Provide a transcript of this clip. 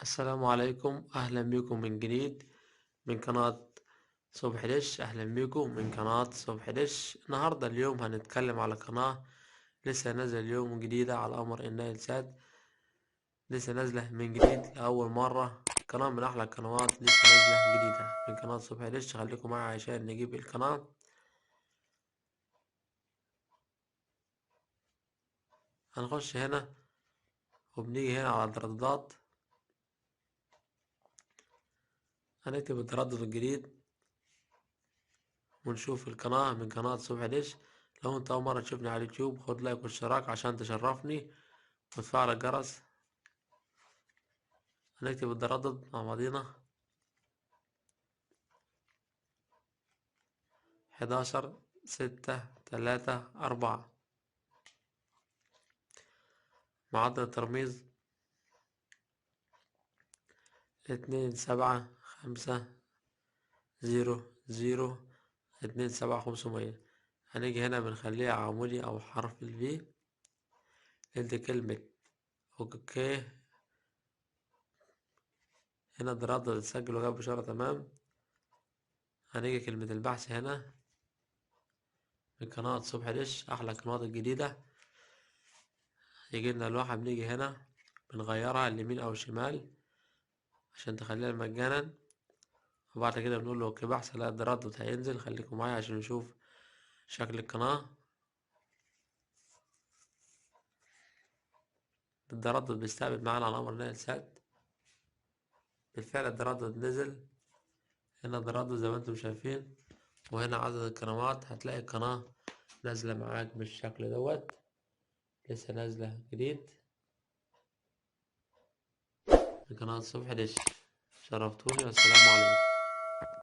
السلام عليكم، أهلا بكم من جديد من قناة صبح دش. أهلا بكم من قناة صبح دش. النهاردة اليوم هنتكلم على قناة لسه نازلة اليوم جديدة على أمر النايل سات. لسه نازلة من جديد لأول مرة، قناة من أحلى القنوات لسه نازلة جديدة من قناة صبح دش. خليكم معايا عشان نجيب القناة. هنخش هنا وبنيجي هنا على الترددات، هنكتب التردد الجديد ونشوف القناة من قناة صبح دش. لو انت أول مرة تشوفني على اليوتيوب خد لايك واشتراك عشان تشرفني وتفعل الجرس. هنكتب التردد مع بعضينا 11 6 3 4. معدل الترميز 2 7 5 0 0 2 7 500. هنيجي هنا بنخليها عمودي أو حرف V. ندي كلمة اوكي. هنا التردد اتسجل وجاب إشارة تمام. هنيجي كلمة البحث هنا من قناة صبح دش، أحلى القنوات الجديدة. يجيلنا لوحة، بنيجي هنا بنغيرها اليمين أو الشمال عشان تخليها مجانا، وبعد كده بنقول له اوكي بحث. لا التردد هينزل. خليكم معايا عشان نشوف شكل القناة. التردد بيستقبل معانا على أمر نايل سات. بالفعل التردد نزل. هنا التردد زي ما انتم شايفين، وهنا عدد القنوات. هتلاقي القناة نازلة معاك بالشكل دوت، لسه نازلة جديد من قناة صبح دش. شرفتوني والسلام عليكم.